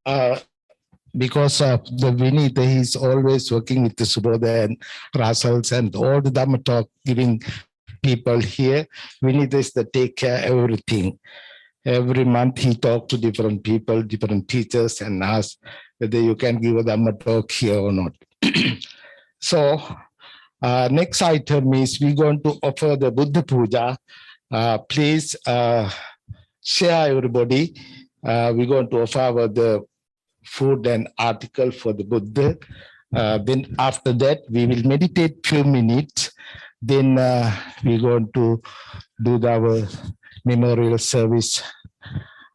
uh, because of the Vinita, he's always working with the Subodha and Russells and all the Dhamma talk, giving people here. Vinita is the take care everything. Every month he talks to different people, different teachers, and asks whether you can give a Dhamma talk here or not. So next item is we're going to offer the Buddha Puja. Please share everybody. We're going to offer the food and article for the Buddha. Then after that, we will meditate few minutes. Then we're going to do our memorial service,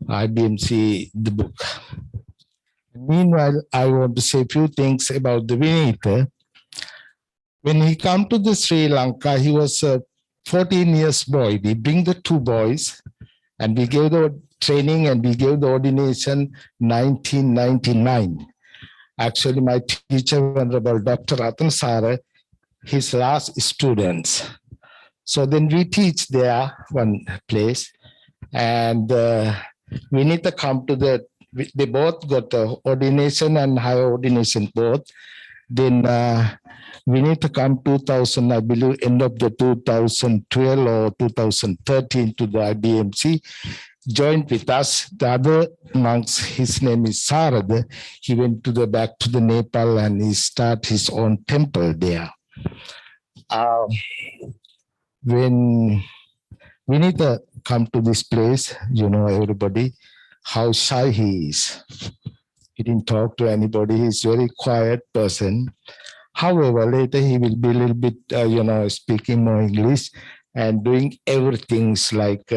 IBMC, the book. Meanwhile, I want to say a few things about the Vinita. When he came to the Sri Lanka, he was a 14 years boy. We bring the two boys and we gave the training and we gave the ordination 1999. Actually, my teacher, Venerable Dr. Ratan Sara, his last students. So then we teach there one place, and we need to come to the, they both got the ordination and higher ordination both. Then we need to come 2000, I believe, end of the 2012 or 2013 to the IBMC. Joined with us. The other monks, his name is Sarada. He went to the back to the Nepal and he started his own temple there. When we need to come to this place, you know, everybody, how shy he is. He didn't talk to anybody. He's a very quiet person. However, later he will be a little bit, speaking more English and doing everything like,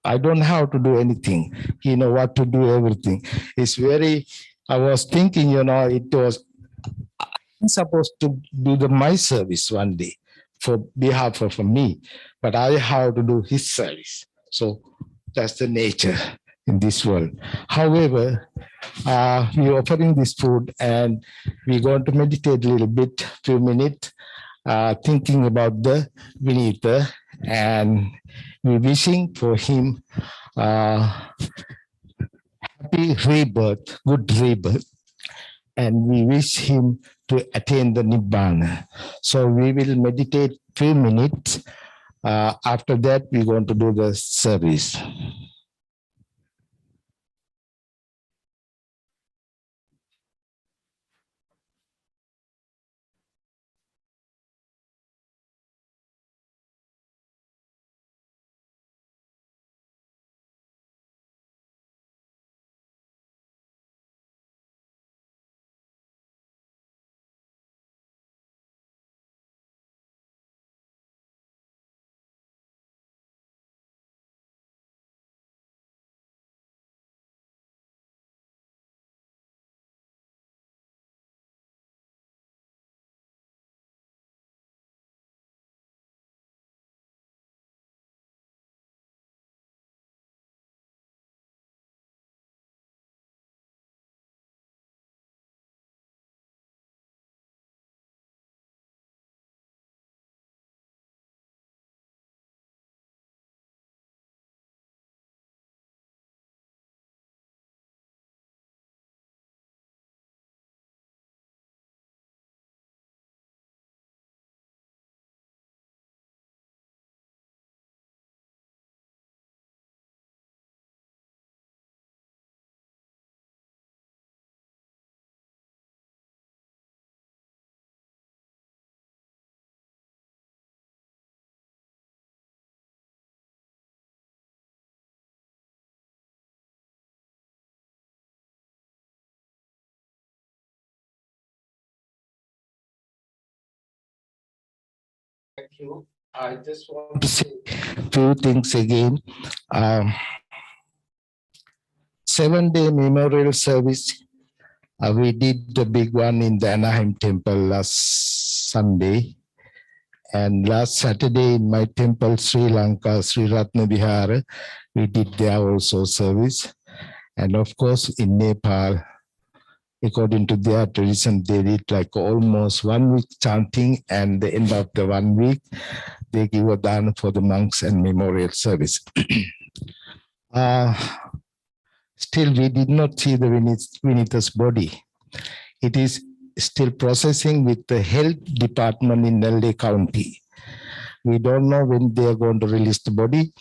I don't have to do anything. He know what to do, everything. It's very, I was thinking, it was, I'm supposed to do my service one day for behalf of me, but I have to do his service. So that's the nature in this world. However, we're offering this food and we're going to meditate a little bit, few minutes, thinking about the Vinita, and we're wishing for him happy rebirth, good rebirth, and we wish him to attain the Nibbana. So we will meditate few minutes. After that, we're going to do the service. Thank you. I just want to say a few things again. 7-day memorial service. We did the big one in the Anaheim temple last Sunday. And last Saturday in my temple, Sri Lanka, Sri Ratna Vihara, we did there also service. And of course, in Nepal, according to their tradition, they did like almost 1 week chanting, and the end of the 1 week, they give a dana for the monks and memorial service. Still still we did not see the Vinita's body. It is still processing with the health department in LA County. We don't know when they are going to release the body.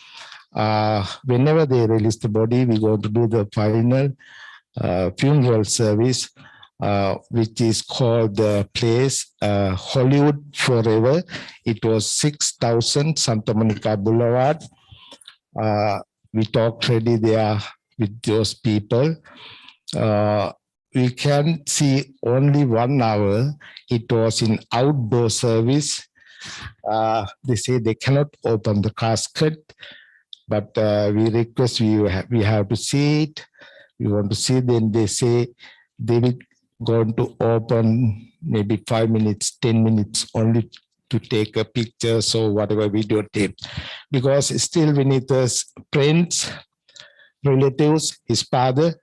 Whenever they release the body, we're going to do the final funeral service, which is called the place Hollywood Forever. It was 6,000 Santa Monica Boulevard. We talked already there with those people. We can see only 1 hour. It was in outdoor service. They say they cannot open the casket, but we request we have to see it. We want to see. Then they say they will going to open maybe 5 minutes, 10 minutes only to take a picture, so whatever videotape, because still Vinita's friends, relatives, his father,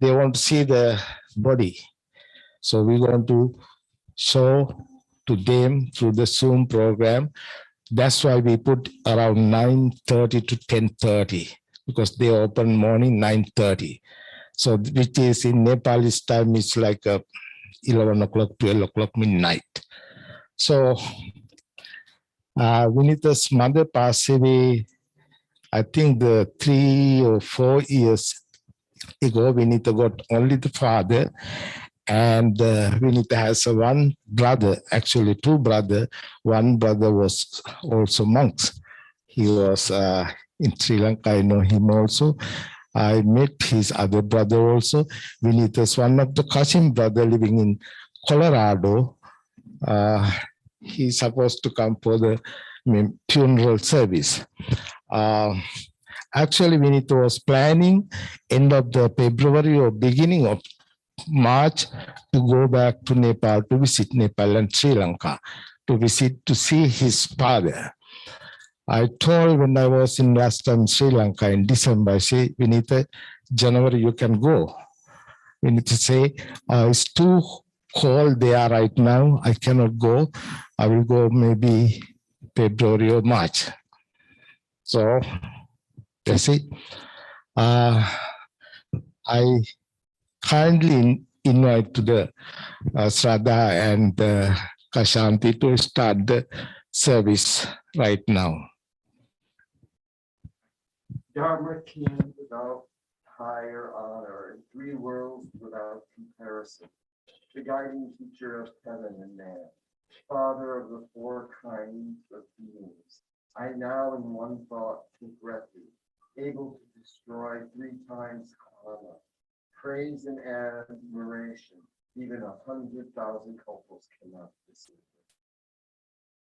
they want to see the body. So we're going to show to them through the Zoom program. That's why we put around 9:30 to 10:30, because they open morning 9:30. So which is in Nepalese time, it's like 11 o'clock, 12 o'clock, midnight. So Vinita's mother passed away, I think 3 or 4 years ago. Vinita got only the father, and Vinita has one brother, actually 2 brothers. One brother was also monks. He was in Sri Lanka, I know him also. I met his other brother also. Vinita's one of the cousin brother living in Colorado. He's supposed to come for the funeral service. Actually, Vinita was planning end of the February or beginning of March to go back to Nepal, to visit Nepal and Sri Lanka, to see his father. I told when I was in last time Sri Lanka in December, I say, Vinita, January you can go. Vinita say, it's too cold there right now. I cannot go. I will go maybe February or March. So that's it. I kindly invite to the Shraddha and Kashanti to start the service right now. Dharma King without higher honor, in 3 worlds without comparison, the guiding teacher of heaven and man, father of the 4 kinds of beings, I now in one thought take refuge, able to destroy 3 times karma, praise and admiration, even 100,000 couples cannot deceive.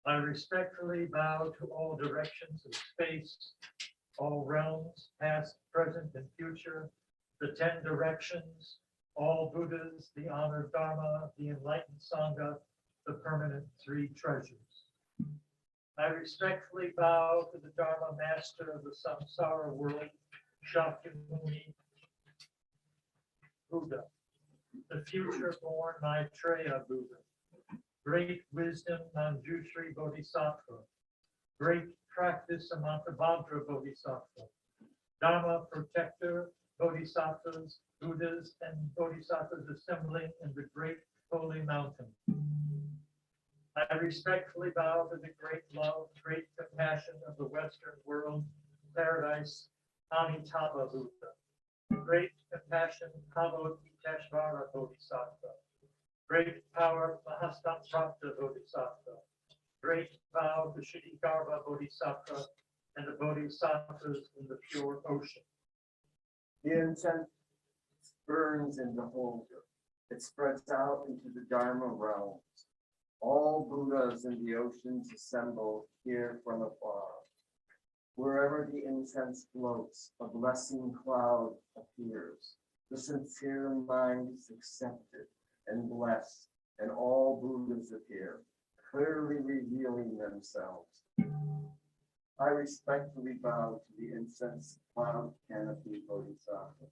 I respectfully bow to all directions of space, all realms, past, present, and future, the 10 directions, all Buddhas, the honored Dharma, the enlightened Sangha, the permanent 3 treasures. I respectfully bow to the Dharma master of the samsara world, Shakyamuni Buddha, the future-born Maitreya Buddha, great wisdom Manjushri Bodhisattva, great practice Amitabhadra Bodhisattva, Dharma protector Bodhisattvas, Buddhas, and Bodhisattvas assembling in the great holy mountain. I respectfully bow to the great love, great compassion of the Western world, paradise, Amitabha Buddha, great compassion, Avalokiteshvara Bodhisattva, great power, Mahastamprapta Bodhisattva, great vow to Shidigarbha Bodhisattva, and the Bodhisattvas in the pure ocean. The incense burns in the holder. It spreads out into the Dharma realms. All Buddhas in the oceans assemble here from afar. Wherever the incense floats, a blessing cloud appears. The sincere mind is accepted and blessed, and all Buddhas appear, clearly revealing themselves. I respectfully bow to the incense cloud canopy Bodhisattva.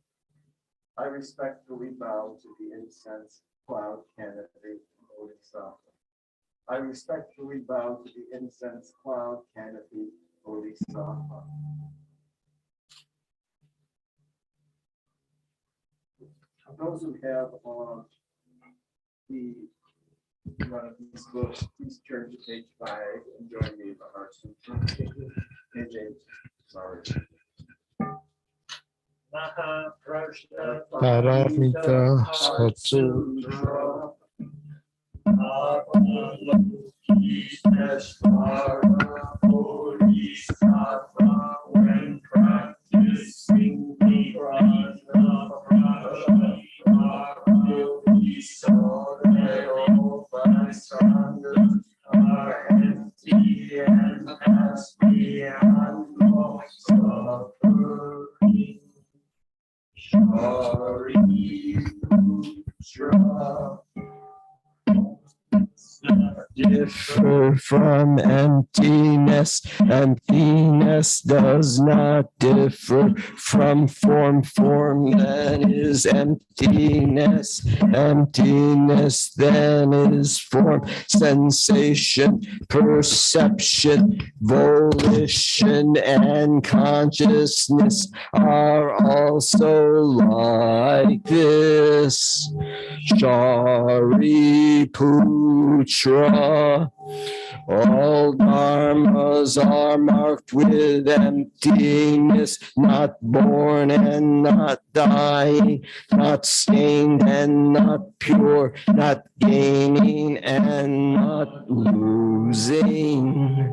I respectfully bow to the incense cloud canopy Bodhisattva. I respectfully bow to the incense cloud canopy Bodhisattva. those who have the one of these books, please turn to page 5 and join me in the Heart Sutra. Page 8, sorry. Maha Prashna Paramita Sutra. When practicing the prajna, we saw that all bystanders are empty and pass beyond all suffering. Shari Putra. Differ from emptiness. Emptiness does not differ from form. Form then is emptiness. Emptiness then is form. Sensation, perception, volition, and consciousness are also like this. Shariputra. All dharmas are marked with emptiness, not born and not dying, not stained and not pure, not gaining and not losing.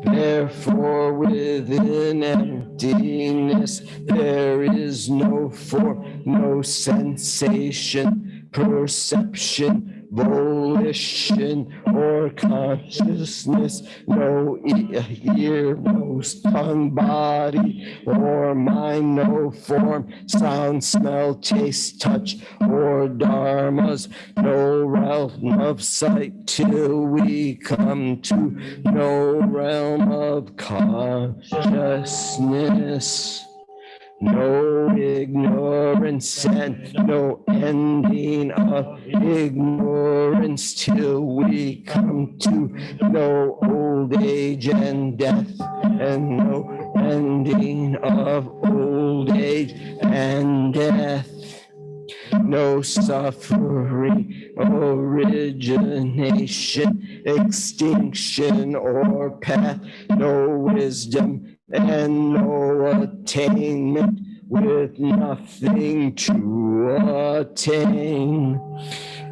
Therefore, within emptiness, there is no form, no sensation, perception, volition, or consciousness, no ear, no tongue, body, or mind, no form, sound, smell, taste, touch, or dharmas, no realm of sight till we come to no realm of consciousness. No ignorance and no ending of ignorance till we come to no old age and death, and no ending of old age and death. No suffering, origination, extinction, or path, no wisdom, and no attainment, with nothing to attain.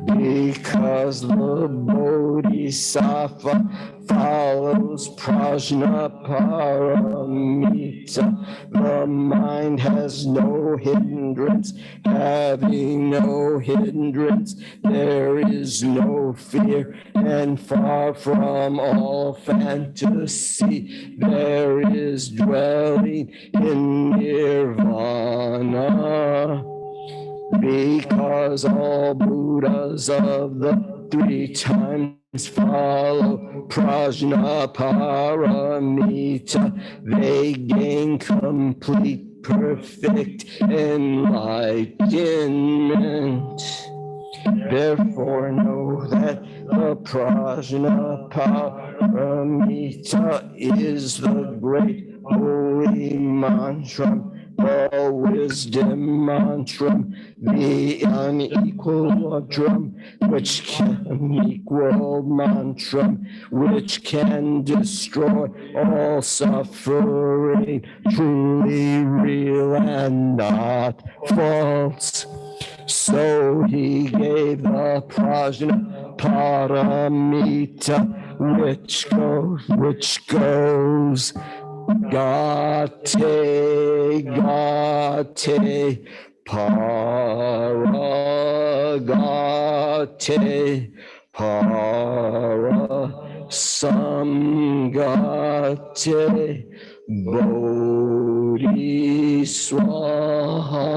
Because the Bodhisattva follows prajna paramita, the mind has no hindrance. Having no hindrance, there is no fear, and far from all fantasy, there is dwelling in nirvana. Because all Buddhas of the 3 times follow prajna paramita, they gain complete, perfect enlightenment. Therefore know that the prajna paramita is the great holy mantra, the wisdom mantra, the unequal drum, which can equal mantra, which can destroy all suffering, truly real and not false. So he gave the prajna paramita, which goes Gate, gate, paragate, para, samgate, bodhiswaha,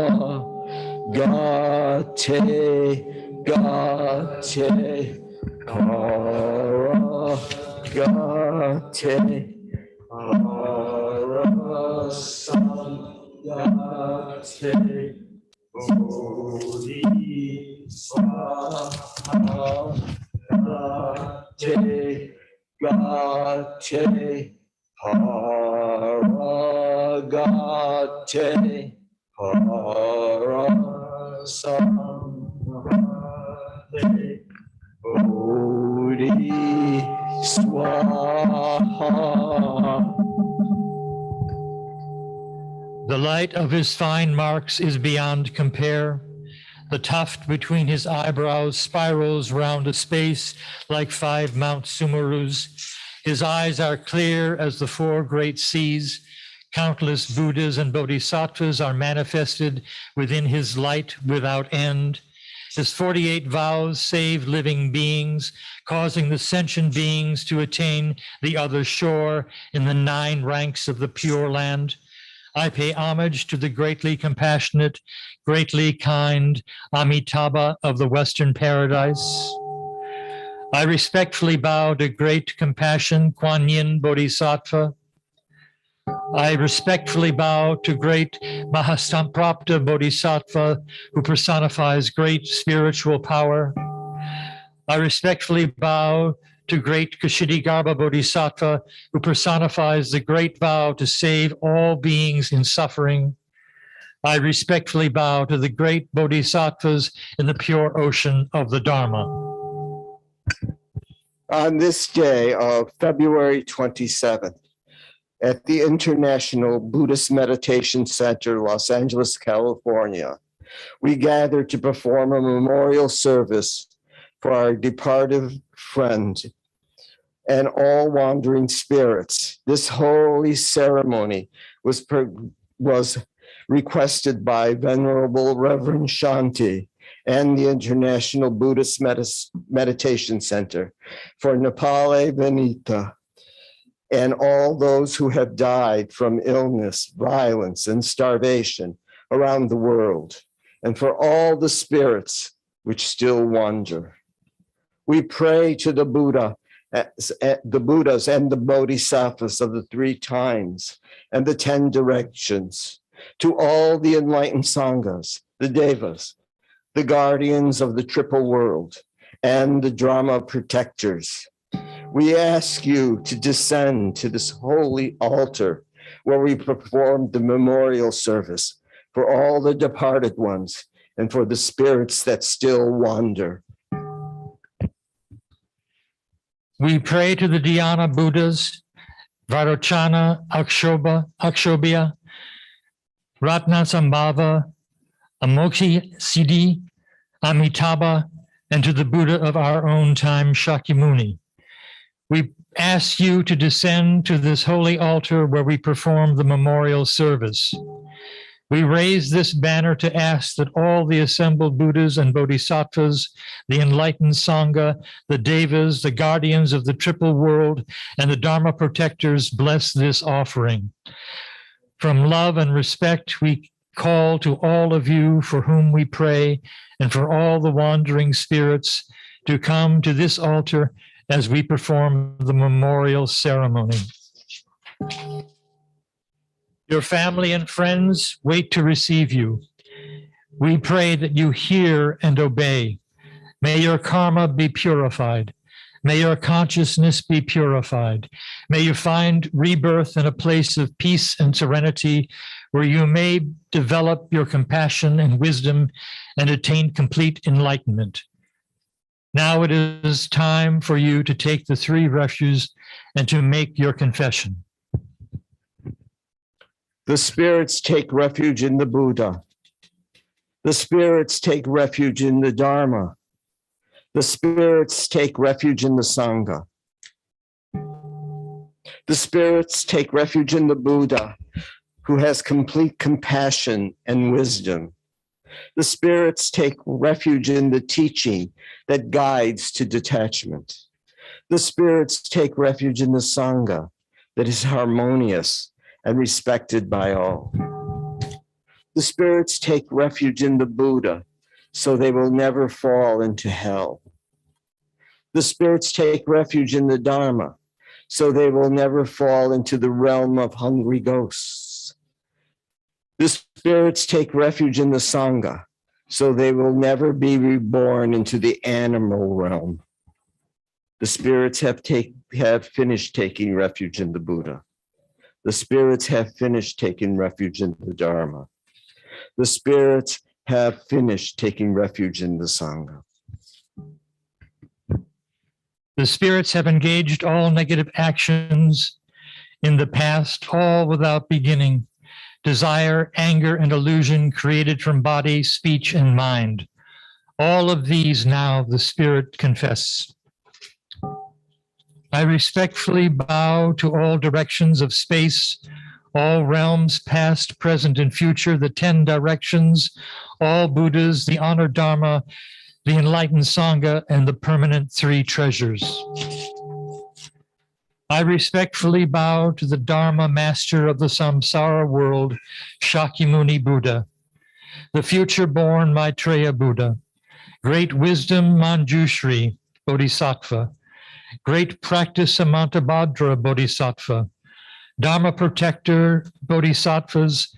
gate, gate, paragate, Samgate Bodhiswaha Gate Gate Paragate Para Samrate Bodhi Swaha. The light of his fine marks is beyond compare. The tuft between his eyebrows spirals round a space like 5 Mount Sumerus. His eyes are clear as the 4 great seas. Countless Buddhas and Bodhisattvas are manifested within his light without end. His 48 vows save living beings, causing the sentient beings to attain the other shore in the 9 ranks of the Pure Land. I pay homage to the greatly compassionate, greatly kind Amitabha of the Western Paradise. I respectfully bow to great compassion Kuan Yin Bodhisattva. I respectfully bow to great Mahasamprapta Bodhisattva, who personifies great spiritual power. I respectfully bow to great Kshitigarbha Bodhisattva, who personifies the great vow to save all beings in suffering. I respectfully bow to the great Bodhisattvas in the pure ocean of the Dharma. On this day of February 27th, at the International Buddhist Meditation Center, Los Angeles, California, we gather to perform a memorial service for our departed friend and all wandering spirits. This holy ceremony was requested by Venerable Reverend Shanti and the International Buddhist Meditation Center for Nepale Venita and all those who have died from illness, violence, and starvation around the world, and for all the spirits which still wander. We pray to the Buddha, the Buddhas and the Bodhisattvas of the 3 times and the 10 directions, to all the enlightened Sanghas, the Devas, the guardians of the triple world, and the Dharma protectors. We ask you to descend to this holy altar where we perform the memorial service for all the departed ones and for the spirits that still wander. We pray to the Dhyana Buddhas, Varochana, Akshobhya, Ratnasambhava, Amokhi Siddhi, Amitabha, and to the Buddha of our own time, Shakyamuni. We ask you to descend to this holy altar where we perform the memorial service. We raise this banner to ask that all the assembled Buddhas and Bodhisattvas, the enlightened Sangha, the Devas, the guardians of the triple world, and the Dharma protectors bless this offering. From love and respect, we call to all of you for whom we pray and for all the wandering spirits to come to this altar as we perform the memorial ceremony. Your family and friends wait to receive you. We pray that you hear and obey. May your karma be purified. May your consciousness be purified. May you find rebirth in a place of peace and serenity where you may develop your compassion and wisdom and attain complete enlightenment. Now it is time for you to take the 3 refuges and to make your confession. The spirits take refuge in the Buddha. The spirits take refuge in the Dharma. The spirits take refuge in the Sangha. The spirits take refuge in the Buddha, who has complete compassion and wisdom. The spirits take refuge in the teaching that guides to detachment. The spirits take refuge in the Sangha that is harmonious and respected by all. The spirits take refuge in the Buddha, so they will never fall into hell. The spirits take refuge in the Dharma, so they will never fall into the realm of hungry ghosts. The spirits take refuge in the Sangha, so they will never be reborn into the animal realm. The spirits have finished taking refuge in the Buddha. The spirits have finished taking refuge in the Dharma. The spirits have finished taking refuge in the Sangha. The spirits have engaged all negative actions in the past, all without beginning. Desire, anger, and illusion created from body, speech, and mind. All of these now the Spirit confess. I respectfully bow to all directions of space, all realms, past, present, and future, the 10 directions, all Buddhas, the honored Dharma, the enlightened Sangha, and the permanent 3 treasures. I respectfully bow to the Dharma master of the samsara world, Shakyamuni Buddha, the future-born Maitreya Buddha, great wisdom Manjushri Bodhisattva, great practice Samantabhadra Bodhisattva, Dharma protector Bodhisattvas,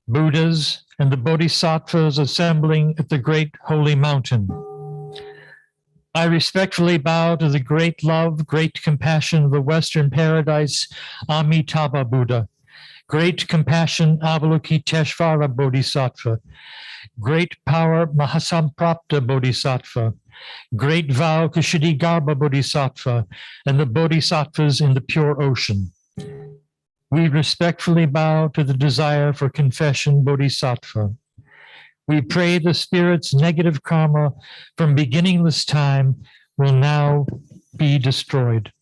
Buddhas, and the Bodhisattvas assembling at the great holy mountain. I respectfully bow to the great love, great compassion of the Western paradise, Amitabha Buddha, great compassion Avalokiteshvara Bodhisattva, great power Mahasamprapta Bodhisattva, great vow Kshitigarbha Bodhisattva, and the Bodhisattvas in the pure ocean. We respectfully bow to the desire for confession Bodhisattva. We pray the Spirit's negative karma from beginningless time will now be destroyed.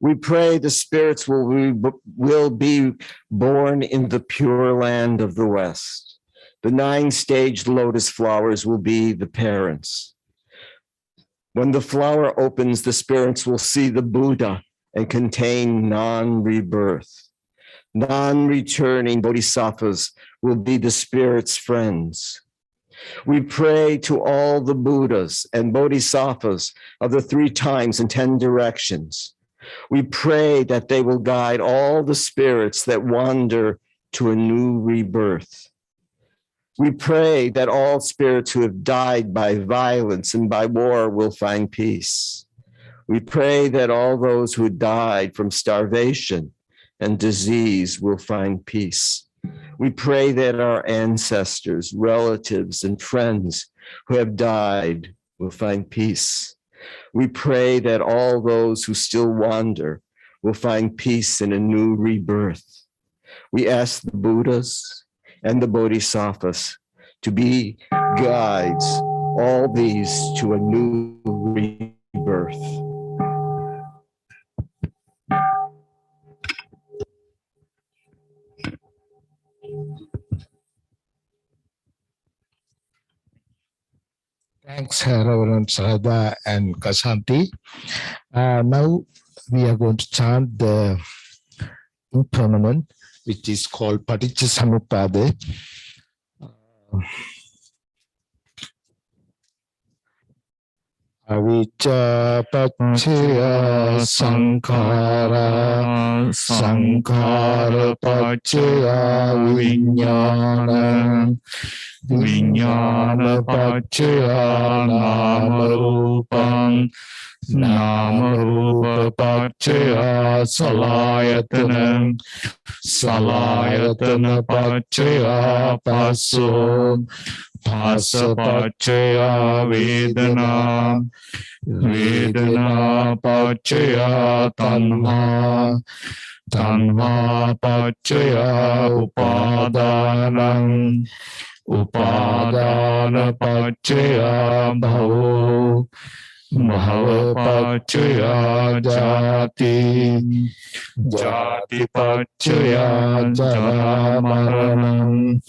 We pray the spirits will be born in the pure land of the West. The 9-staged lotus flowers will be the parents. When the flower opens, the spirits will see the Buddha and contain non-rebirth. Non-returning bodhisattvas will be the spirit's friends. We pray to all the Buddhas and bodhisattvas of the 3 times and 10 directions. We pray that they will guide all the spirits that wander to a new rebirth. We pray that all spirits who have died by violence and by war will find peace. We pray that all those who died from starvation and disease will find peace. We pray that our ancestors, relatives, and friends who have died will find peace. We pray that all those who still wander will find peace in a new rebirth. We ask the Buddhas and the Bodhisattvas to be guides, all these to a new rebirth. Thanks, Reverend Sarada and Kasanti. Now we are going to chant the impermanent, which is called Paticcasamuppada. Avijja paccaya sankhara, sankhara paccaya vijnana, vijnana paccaya nama rupam, nama rupa paccaya salayatanam, salayatana paccaya passo, Phasa paccaya vedana, vedana paccaya tanha, tanha paccaya upadanam, upadana paccaya bhavo, bhava paccaya jati, jati paccaya jara maranam,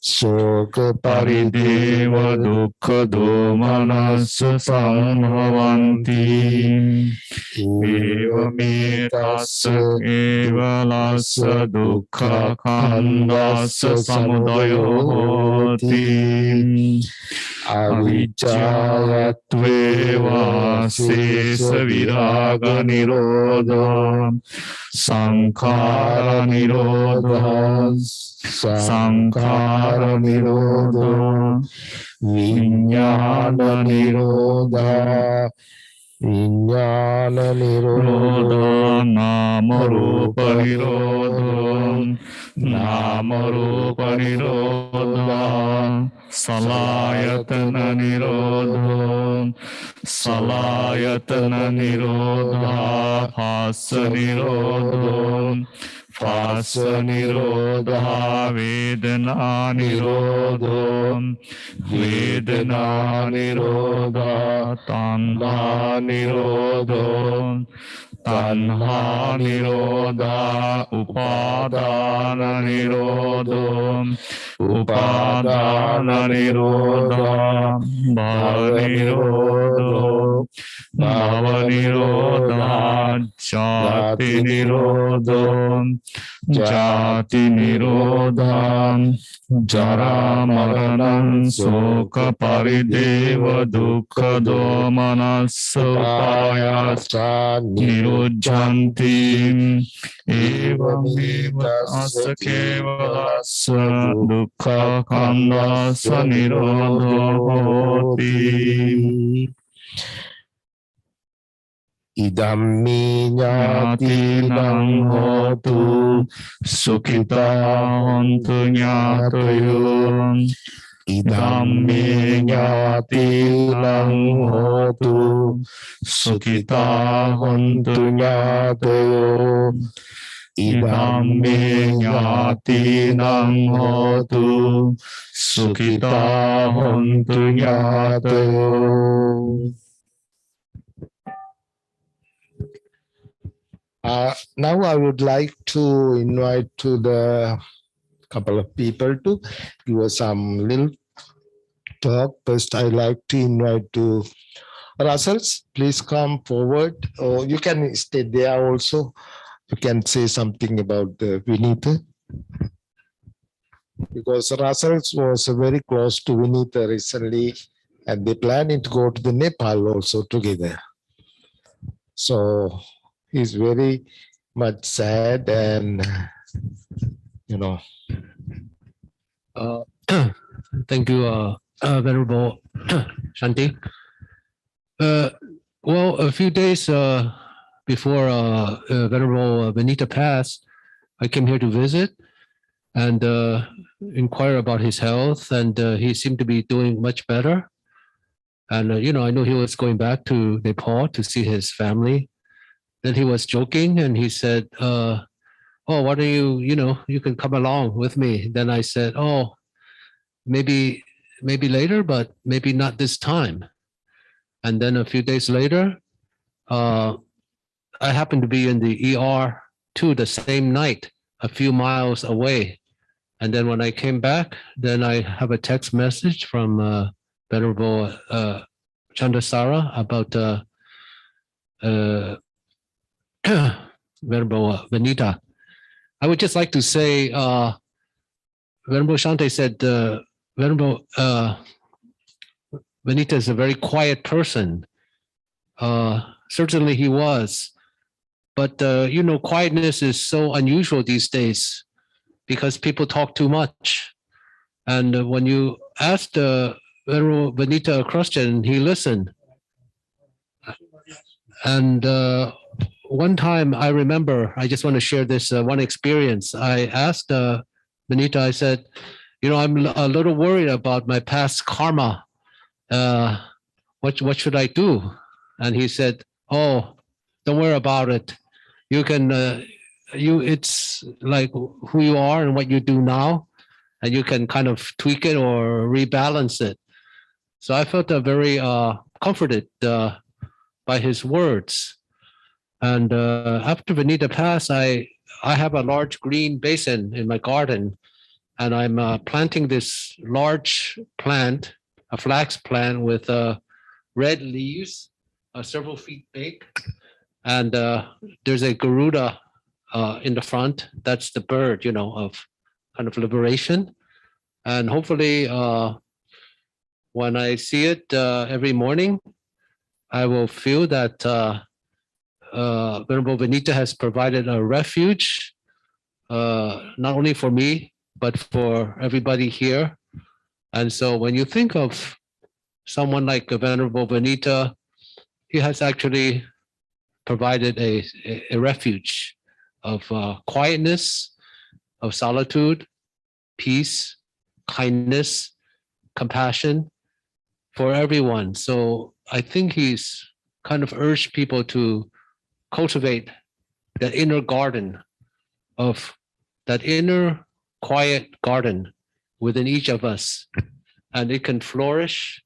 Soka parideva dukkha domanassa sambhavanti, eva metassa eva lassa dukkha khandassa samudayo hoti, avijjayatveva sesa viraga nirodha, sankhara nirodha, Sankhara nirodha, vijnana nirodha, วิญญาณนิโร โร โธ ธานามรูปนิโรโธนามรูปนิโรธาสลายตนะนิโรโธสลายตนะนิโรธาภาสนิโรโธภาสนิโรธาเวทนานิโรโธเวทนานิโรธาตัณหานิโรโธตัณหานิโรธาอุปาทานนิโรโธอุปาทานนิโรธาภาวนิโรโธภาวนิโรธาชาตินิโรโธจาตินิโรธาจารามรณังโสกปริเดวดุขโดมนัสสปายาส สานิ นิ โร รุจจันติเอ เอ ว ว เม เม วะ ตั ตั ส ส สะ เก เก ว ว ลั ลั ส ส สะ สะ ดุ ดุ ข ข ขั ขั น น ธั ธั ส ส ส สะ นิ นิ โร โร โธ โธ โห โห ติ ติอิดัมมิญา ญา ติ ติ นั นั ง ง โห โห ตุ ตุสุขิตาหนตุญาตโย อิ อิ ดั ดั ม ม มิ มิ ญา ญา ติ ติ นั นั ง ง โห โห ตุ ตุ สุ สุ ขิ ขิ ตา ตา ห ห น น ตุ ตุ ญา ญา เต ต โย โย อิ อิ ดั ดั ม ม มิ มิ ญา ญา ติ ติ นั นั ง ง โห โห ตุ ตุ สุ สุ ขิ ขิ ตา ตา ห ห น น ตุ ตุ ญา ญา เต เต โย โย Now I would like to invite to the couple of people to give us some little talk. First, I like to invite to Russells. Please come forward. Or you can stay there also. You can say something about the Vinita. Because Russells was very close to Vinita recently, and they planning to go to the Nepal also together. So he's very much sad and Thank you, Venerable Shanti. Well, a few days before Venerable Benita passed, I came here to visit and inquire about his health, and he seemed to be doing much better. And, I knew he was going back to Nepal to see his family. Then he was joking and he said, oh, why don't you can come along with me. Then I said, oh, maybe later, but maybe not this time. And then a few days later, I happened to be in the ER too the same night, a few miles away. And then when I came back, then I have a text message from Venerable Chandasara about Venerable Benita. I would just like to say, Venerable Shante said, Venerable Benita is a very quiet person. Certainly he was. But, quietness is so unusual these days because people talk too much. And when you asked Venerable Benita a question, he listened. And one time I remember, I just want to share this one experience. I asked Benita, I said, I'm a little worried about my past karma. What should I do? And he said, oh, don't worry about it. You can, it's like who you are and what you do now, and you can kind of tweak it or rebalance it. So I felt very comforted by his words. And after Benita passed, I have a large green basin in my garden, and I'm planting this large plant, a flax plant with red leaves, several feet big. And there's a Garuda in the front. That's the bird, of kind of liberation. And hopefully, when I see it every morning, I will feel that Venerable Benita has provided a refuge, not only for me, but for everybody here. And so when you think of someone like Venerable Benita, he has actually provided a refuge of quietness, of solitude, peace, kindness, compassion for everyone. So I think he's kind of urged people to cultivate that inner garden of that inner quiet garden within each of us. And it can flourish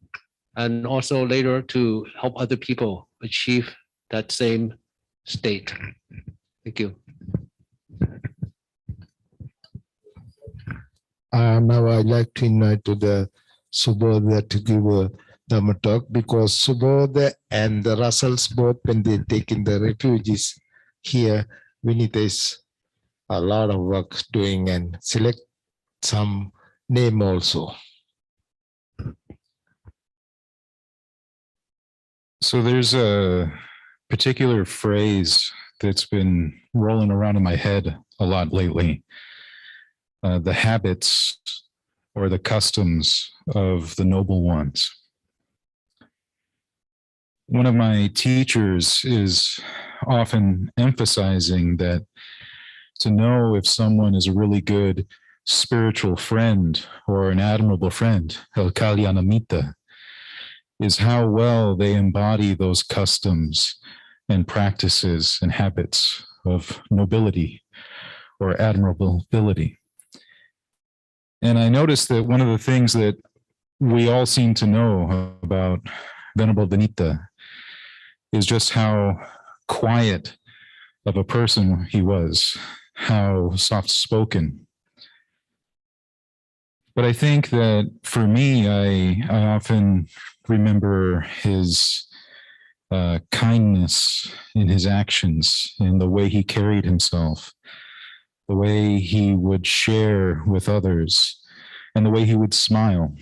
and also later to help other people achieve that same state. Thank you. Now I'd like to invite to the Subodha to give a Dhamma talk, because Subodha and the Russells both, when they take in the refugees here, Vinita is a lot of work doing and select some name also. So there's a particular phrase that's been rolling around in my head a lot lately. The habits or the customs of the noble ones. One of my teachers is often emphasizing that to know if someone is a really good spiritual friend or an admirable friend, el kalyanamitta, is how well they embody those customs and practices and habits of nobility or admirability. And I noticed that one of the things that we all seem to know about Venerable Vinita is just how quiet of a person he was, how soft-spoken. But I think that for me, I often remember his kindness in his actions, in the way he carried himself, the way he would share with others, and the way he would smile.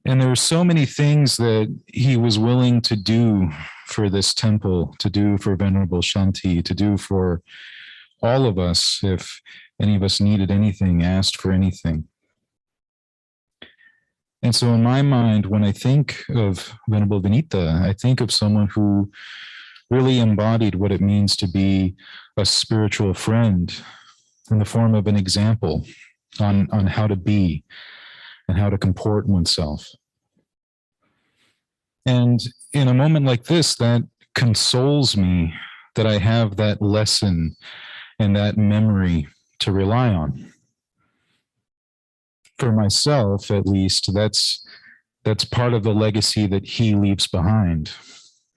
And there were so many things that he was willing to do for this temple, to do for Venerable Shanti, to do for all of us if any of us needed anything, asked for anything. And so in my mind, when I think of Venerable Vinita, I think of someone who really embodied what it means to be a spiritual friend in the form of an example on how to be and how to comport oneself. And in a moment like this, that consoles me that I have that lesson and that memory to rely on. For myself, at least, that's part of the legacy that he leaves behind,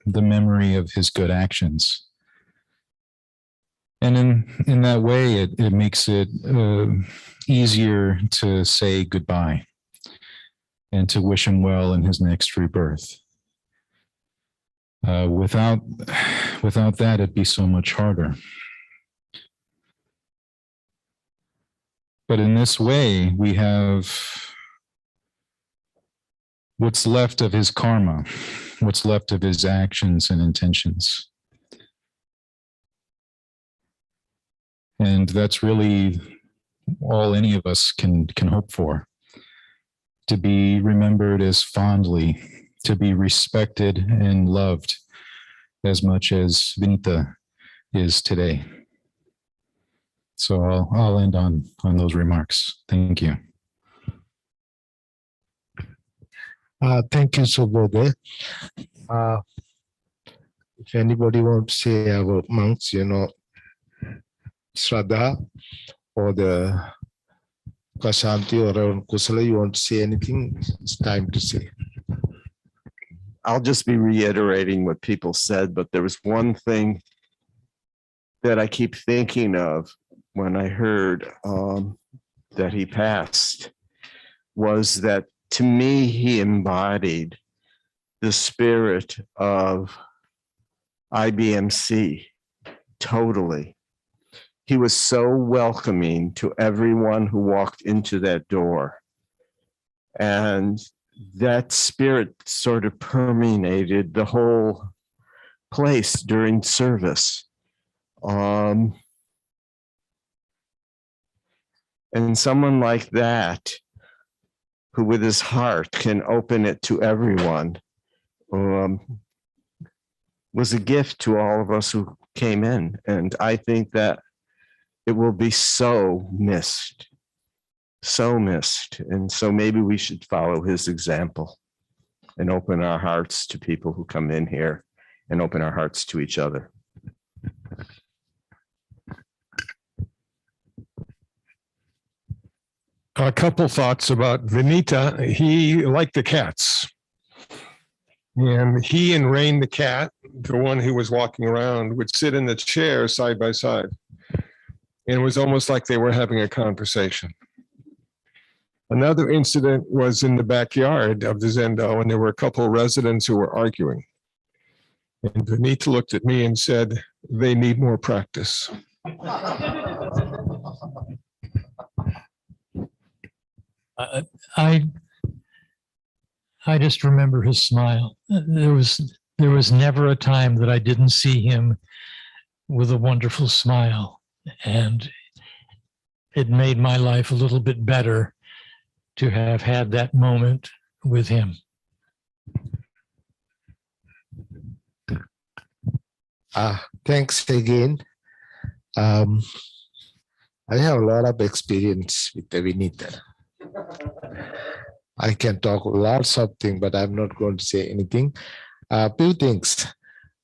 the memory of his good actions. And in that way, it makes it easier to say goodbye and to wish him well in his next rebirth. Without that, it'd be so much harder. But in this way, we have what's left of his karma, what's left of his actions and intentions. And that's really all any of us can hope for, to be remembered as fondly, to be respected and loved as much as Vinita is today. So I'll end on those remarks. Thank you. Thank you, Subodha. If anybody wants to say about monks, Shraddha or the Kashanti or around Kusala, you want to say anything? It's time to say. I'll just be reiterating what people said, but there was one thing that I keep thinking of when I heard that he passed, was that to me, he embodied the spirit of IBMC totally. He was so welcoming to everyone who walked into that door. And that spirit sort of permeated the whole place during service. And someone like that, who with his heart can open it to everyone, was a gift to all of us who came in. And I think that it will be so missed. And so maybe we should follow his example and open our hearts to people who come in here and open our hearts to each other. A couple thoughts about Vinita. He liked the cats. And he and Rain the cat, the one who was walking around, would sit in the chair side by side. And it was almost like they were having a conversation. Another incident was in the backyard of the Zendo, and there were a couple of residents who were arguing. And Vinita looked at me and said, they need more practice. I just remember his smile. There was never a time that I didn't see him with a wonderful smile, and it made my life a little bit better to have had that moment with him. Thanks again. I have a lot of experience with the Vinita. I can talk lots of things, but I'm not going to say anything. Few things.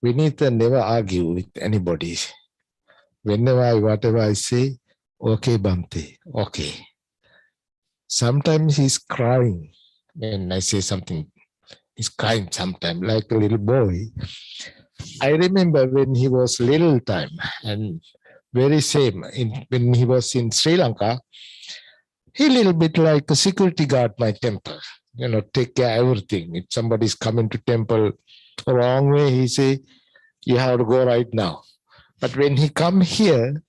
Vinita never argue with anybody. Whatever I say, okay, Bhante, okay. Sometimes he's crying when I say something. He's crying sometimes, like a little boy. I remember when he was little time, and very same, when he was in Sri Lanka, he a little bit like a security guard my temple, take care of everything. If somebody's coming to temple the wrong way, he say, you have to go right now. But when he come here,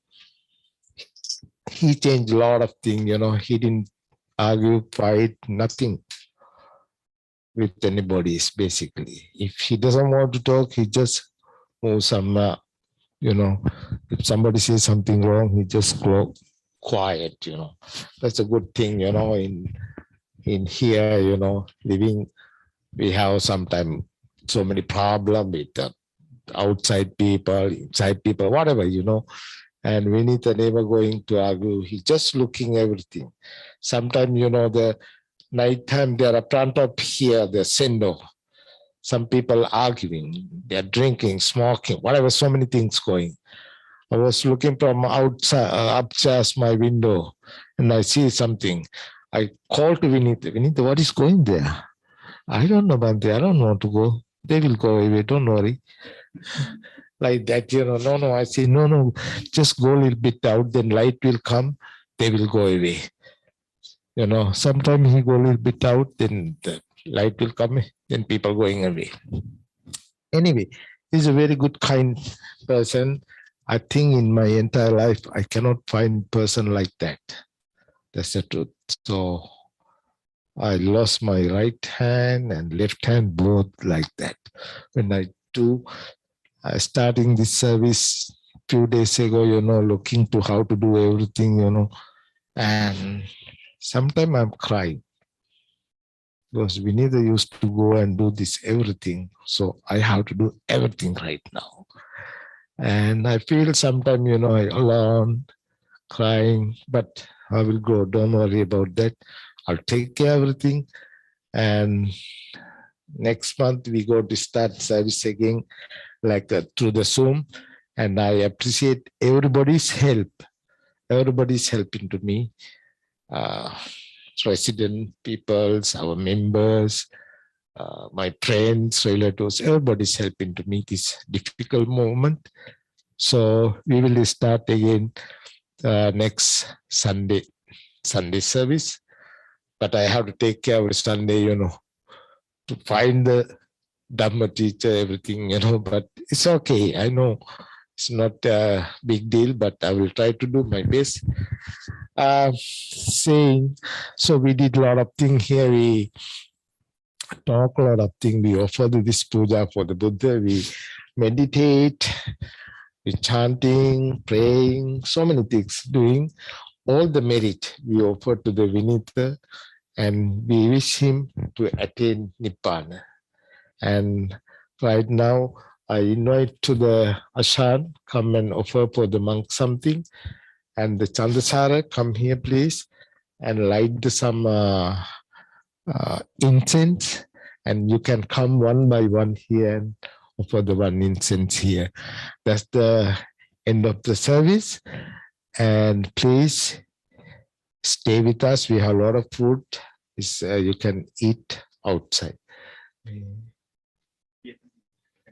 he changed a lot of things, he didn't argue, fight, nothing with anybody, basically. If he doesn't want to talk, he just moves some, if somebody says something wrong, he just go quiet, That's a good thing, in here, living, we have sometimes so many problems with outside people, inside people, whatever, and we need to never going to argue. He's just looking everything. Sometimes, the nighttime, they are front of here, the sendo. Some people arguing, they're drinking, smoking, whatever, so many things going. I was looking from outside, upstairs my window, and I see something. I called to Vinita, what is going there? I don't know, Bhante, I don't want to go. They will go away, don't worry. Like that, no, I say, no, just go a little bit out, then light will come, they will go away. Sometimes he go a little bit out, then the light will come, then people going away. Anyway, he's a very good, kind person. I think in my entire life, I cannot find a person like that. That's the truth. So I lost my right hand and left hand both like that. When I starting this service few days ago, looking to how to do everything, and sometimes I'm crying because we neither used to go and do this everything. So I have to do everything right now. And I feel sometimes, I alone, crying, but I will go. Don't worry about that. I'll take care of everything. And next month we go to start service again, like through the Zoom. And I appreciate everybody's help. Everybody's helping to me. Resident peoples, our members, my friends, relatives, everybody's helping to me this difficult moment. So we will start again next Sunday service. But I have to take care of Sunday, to find the Dhamma teacher, everything, but it's okay. I know it's not a big deal, but I will try to do my best. So we did a lot of things here. We talk a lot of things. We offer this puja for the Buddha. We meditate, we chanting, praying, so many things, doing all the merit we offer to the Vinita. and we wish him to attain Nibbana. And right now, I invite to the Ashan, come and offer for the monk something. And the Chandasara, come here, please, and light some incense. And you can come one by one here and offer the one incense here. That's the end of the service. And please stay with us. We have a lot of food. You can eat outside.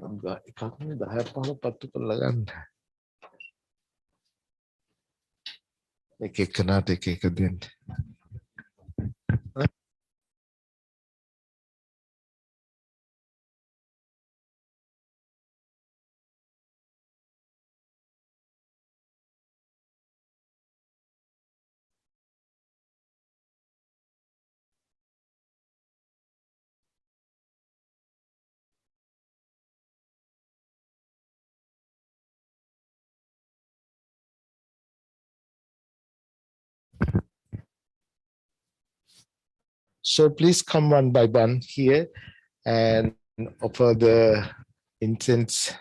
එකක්නේ 10 15 පත්තු කරලා ගන්න. එක එකනාට එක එක දෙන්න. So please come one by one here and offer the incense.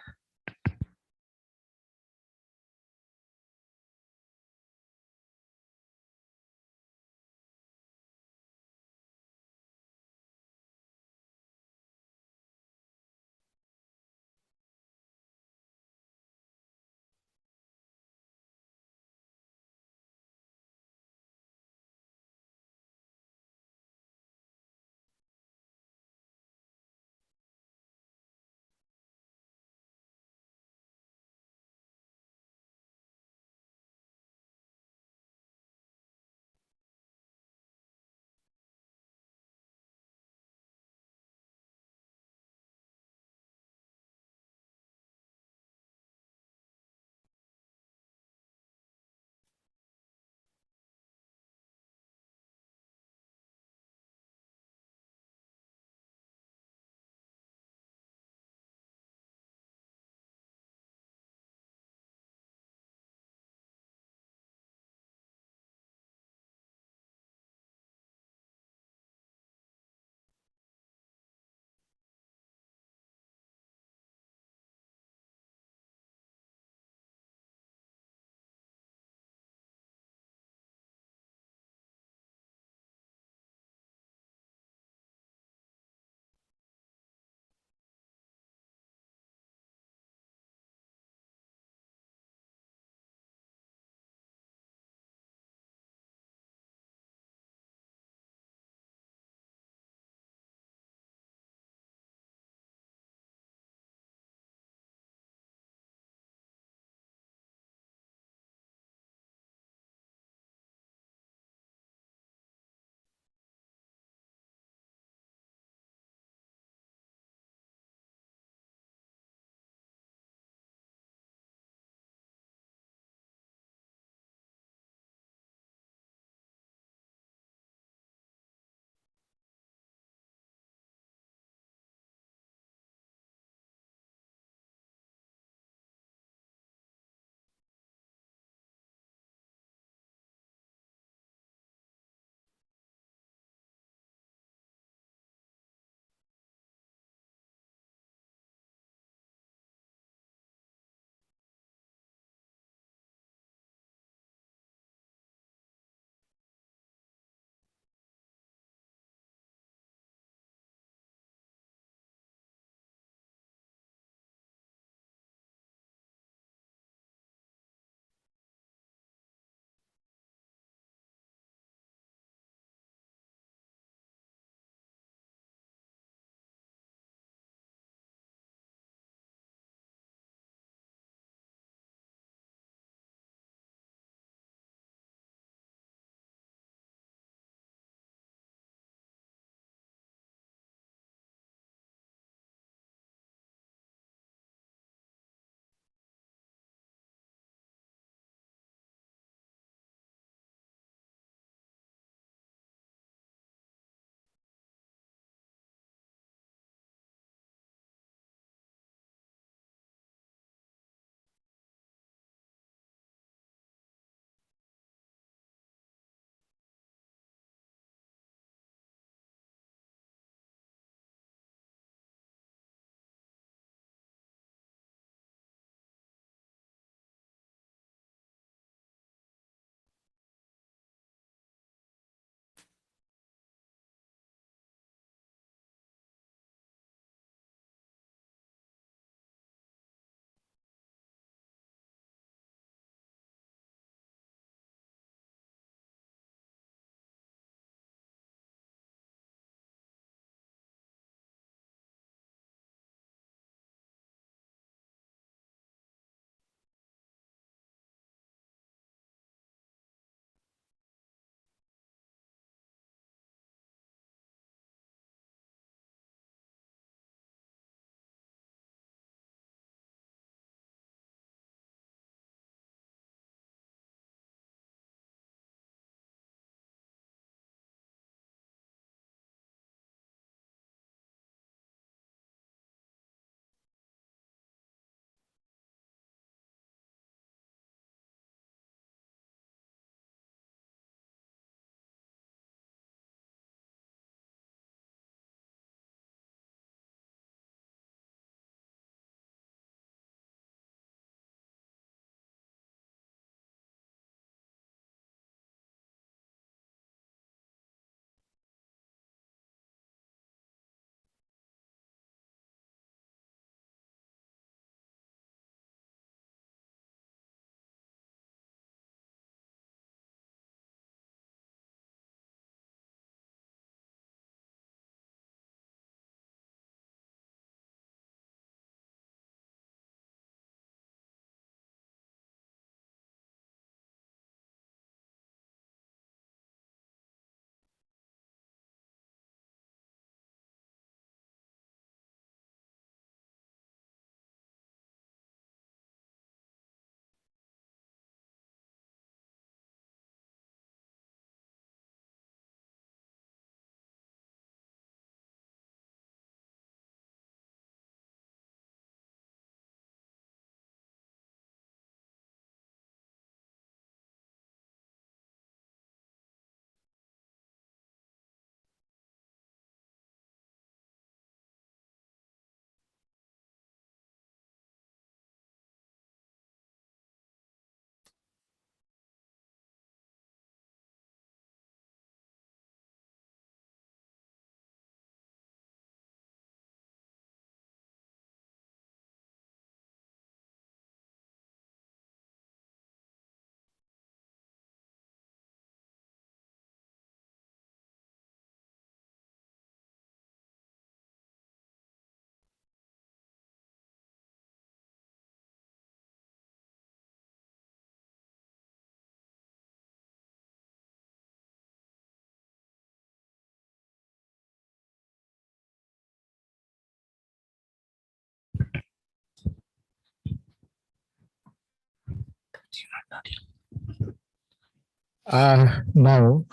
Now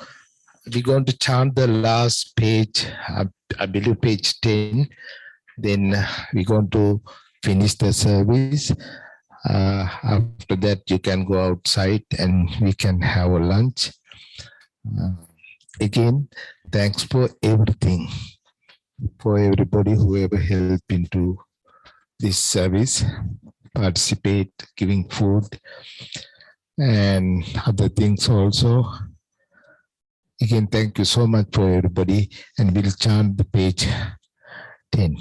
we're going to chant the last page, I believe page 10. Then we're going to finish the service. After that, you can go outside and we can have a lunch. Again, thanks for everything, for everybody who ever helped into this service, participate, giving food and other things also. Again, thank you so much for everybody, and we'll chant the page 10.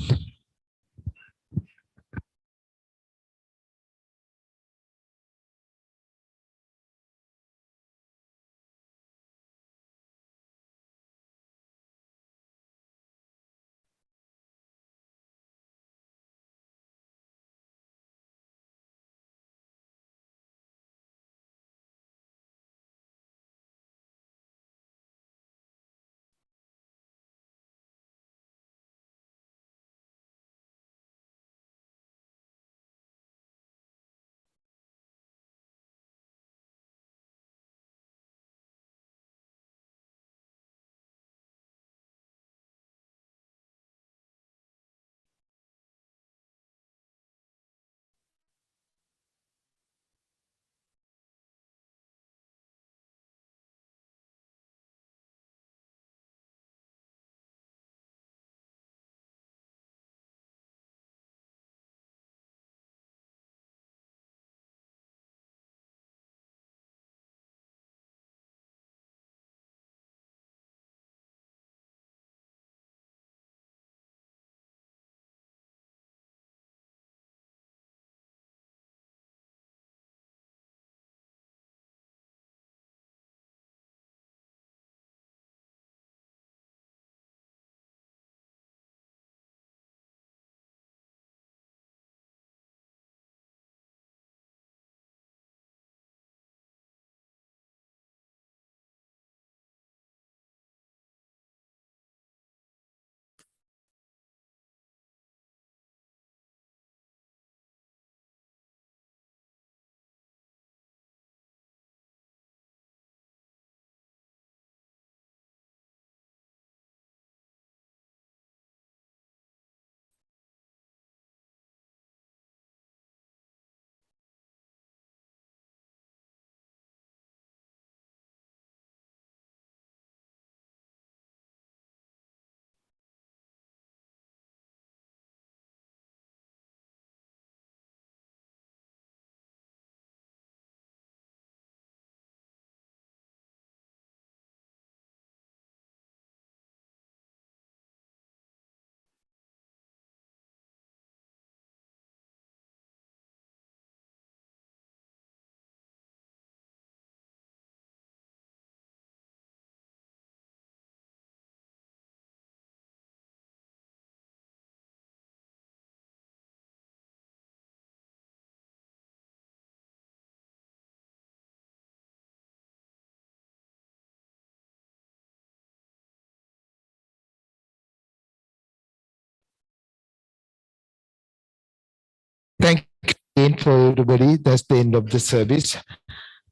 Thank you again for everybody. That's the end of the service.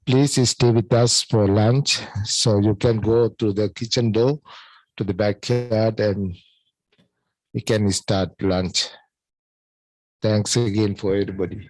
Please stay with us for lunch. So you can go to the kitchen door, to the backyard, and we can start lunch. Thanks again for everybody.